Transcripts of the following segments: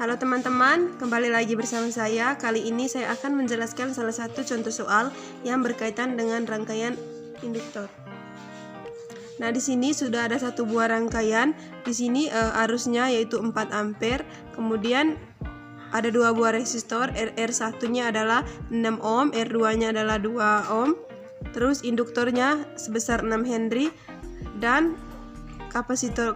Halo teman-teman, kembali lagi bersama saya. Kali ini saya akan menjelaskan salah satu contoh soal yang berkaitan dengan rangkaian induktor. Nah, di sini sudah ada satu buah rangkaian. Di sini arusnya yaitu 4 ampere. Kemudian ada dua buah resistor, R1-nya adalah 6 ohm, R2-nya adalah 2 ohm. Terus induktornya sebesar 6 Henry dan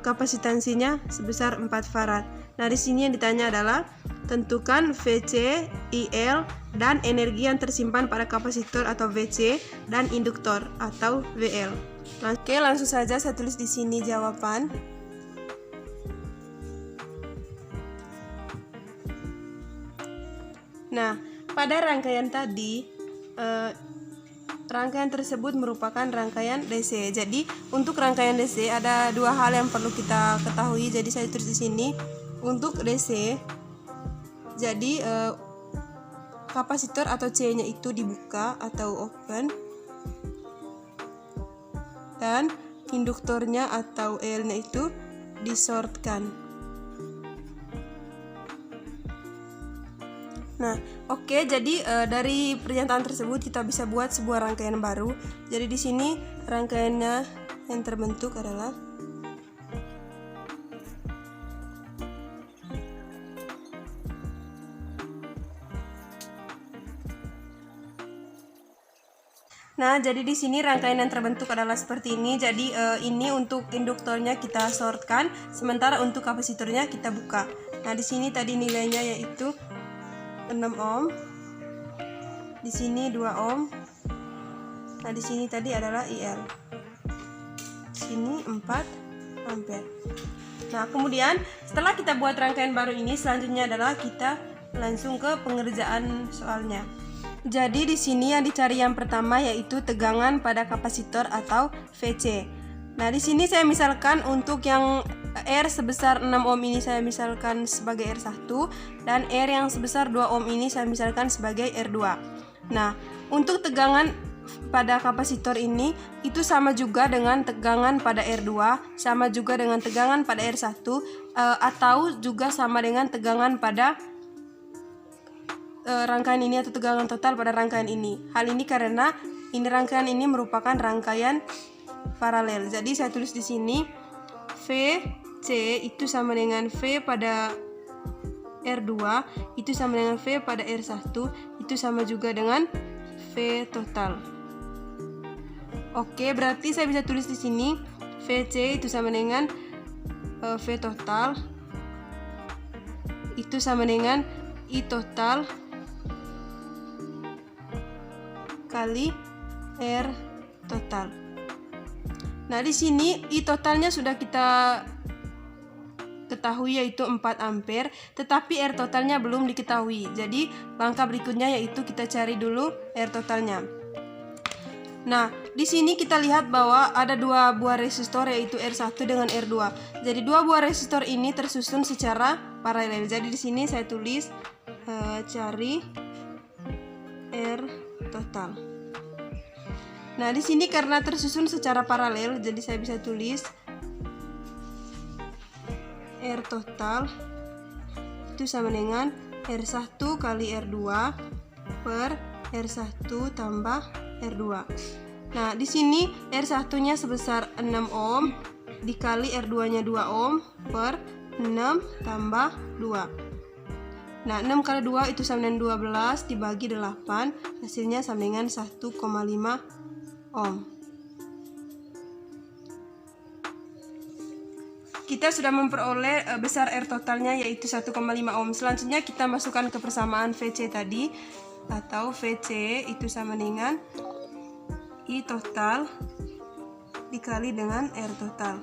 kapasitansinya sebesar 4 farad. Nah, di sini yang ditanya adalah tentukan VC, IL, dan energi yang tersimpan pada kapasitor atau VC dan induktor atau VL. Oke, langsung saja saya tulis di sini jawaban. Nah, pada rangkaian tadi rangkaian tersebut merupakan rangkaian DC. Jadi untuk rangkaian DC ada dua hal yang perlu kita ketahui. Jadi saya tulis di sini untuk DC. Jadi kapasitor atau C-nya itu dibuka atau open, dan induktornya atau L-nya itu disortkan. Nah, oke, jadi dari pernyataan tersebut kita bisa buat sebuah rangkaian baru. Jadi di sini rangkaiannya yang terbentuk adalah Nah, jadi di sini rangkaian yang terbentuk adalah seperti ini. Jadi ini untuk induktornya kita sortkan, sementara untuk kapasitornya kita buka. Nah, di sini tadi nilainya yaitu 6 ohm. Di sini 2 ohm. Nah, di sini tadi adalah IL. Di sini 4 ampere. Nah, kemudian setelah kita buat rangkaian baru ini, selanjutnya adalah kita langsung ke pengerjaan soalnya. Jadi di sini yang dicari yang pertama yaitu tegangan pada kapasitor atau VC. Nah, di sini saya misalkan untuk yang R sebesar 6 ohm ini saya misalkan sebagai R1, dan R yang sebesar 2 ohm ini saya misalkan sebagai R2. Nah, untuk tegangan pada kapasitor ini itu sama juga dengan tegangan pada R2, sama juga dengan tegangan pada R1, atau juga sama dengan tegangan pada rangkaian ini atau tegangan total pada rangkaian ini. Hal ini karena ini rangkaian ini merupakan rangkaian paralel. Jadi saya tulis di sini VC itu sama dengan V pada R2, itu sama dengan V pada R1, itu sama juga dengan V total. Oke, berarti saya bisa tulis di sini VC itu sama dengan V total, itu sama dengan I total kali R total. Nah, di sini I totalnya sudah kita ketahui yaitu 4 ampere, tetapi R totalnya belum diketahui. Jadi langkah berikutnya yaitu kita cari dulu R totalnya. Nah, di sini kita lihat bahwa ada dua buah resistor yaitu R1 dengan R2. Jadi dua buah resistor ini tersusun secara paralel. Jadi di sini saya tulis cari R total. Nah, di sini karena tersusun secara paralel, jadi saya bisa tulis R total itu sama dengan R1 kali R2 per R1 tambah R2. Nah, di sini R1-nya sebesar 6 ohm dikali R2-nya 2 ohm per 6 tambah 2. Nah, 6 kali 2 itu sama dengan 12 dibagi 8, hasilnya sama dengan 1,5 ohm. Kita sudah memperoleh besar R totalnya yaitu 1,5 ohm. Selanjutnya kita masukkan ke persamaan VC tadi, atau VC itu sama dengan I total dikali dengan R total.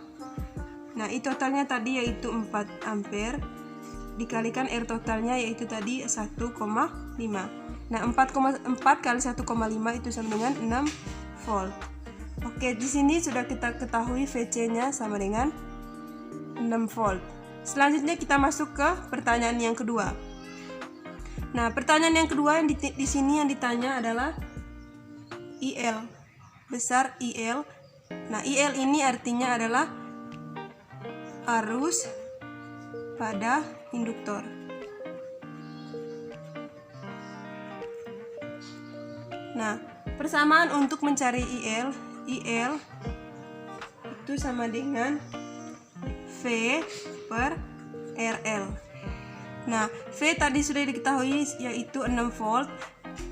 Nah, I totalnya tadi yaitu 4 ampere dikalikan R totalnya yaitu tadi 1,5. Nah, 4 kali 1,5 itu sama dengan 6 volt. Oke, di sini sudah kita ketahui VC-nya sama dengan 6 volt. Selanjutnya kita masuk ke pertanyaan yang kedua. Nah, pertanyaan yang kedua yang di sini yang ditanya adalah IL. Besar IL. Nah, IL ini artinya adalah arus pada induktor. Nah, persamaan untuk mencari IL itu sama dengan V per RL. Nah, V tadi sudah diketahui yaitu 6 volt.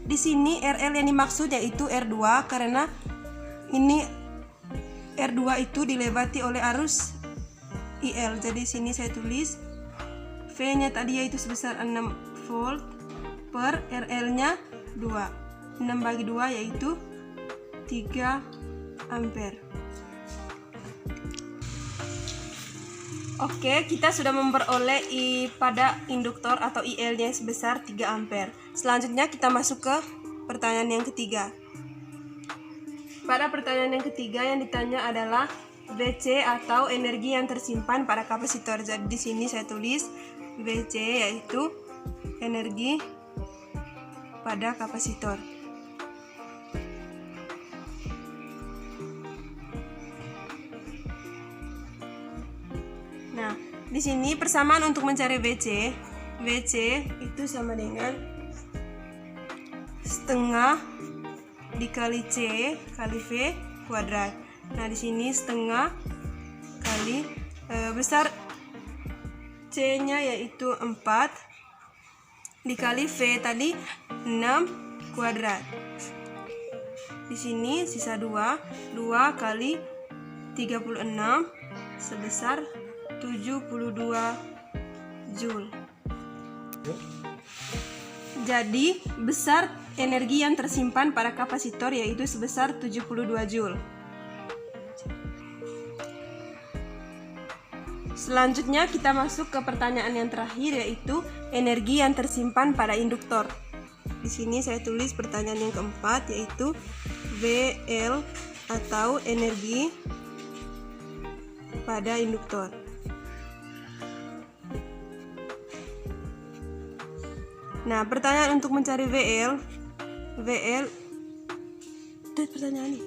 Di sini RL yang dimaksud yaitu R2 karena ini R2 itu dilewati oleh arus IL. Jadi sini saya tulis V-nya tadi yaitu sebesar 6 volt per RL-nya 2. 6 bagi 2 yaitu 3 ampere. Oke, kita sudah memperoleh pada induktor atau IL-nya sebesar 3 ampere. Selanjutnya kita masuk ke pertanyaan yang ketiga. Pada pertanyaan yang ketiga yang ditanya adalah VC atau energi yang tersimpan pada kapasitor. Jadi di sini saya tulis VC yaitu energi pada kapasitor. Nah, di sini persamaan untuk mencari VC itu sama dengan setengah dikali C kali V kuadrat. Nah, di sini setengah kali besar C-nya yaitu 4 dikali V tadi 6 kuadrat. Di sini sisa 2 kali 36 sebesar 72 Joule. Jadi besar energi yang tersimpan pada kapasitor yaitu sebesar 72 Joule. Selanjutnya kita masuk ke pertanyaan yang terakhir yaitu energi yang tersimpan pada induktor. Di sini saya tulis pertanyaan yang keempat yaitu VL atau energi pada induktor. Nah, pertanyaan untuk mencari VL itu pertanyaan ini.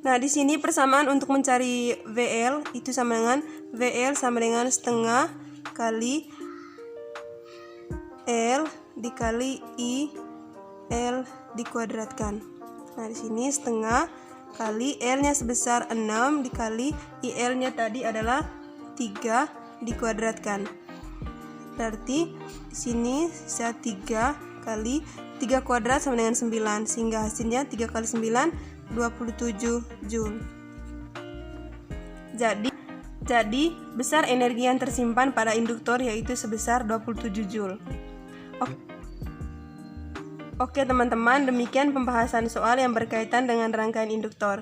Nah, di sini persamaan untuk mencari VL itu sama dengan setengah kali L dikali I L dikuadratkan. Nah, di sini setengah kali L-nya sebesar 6 dikali IL-nya tadi adalah 3 dikuadratkan. Berarti di sini saya 3 kali 3 kuadrat sama dengan 9 sehingga hasilnya 3 kali 9 27 Joule. Jadi besar energi yang tersimpan pada induktor yaitu sebesar 27 Joule. Oke teman-teman, demikian pembahasan soal yang berkaitan dengan rangkaian induktor.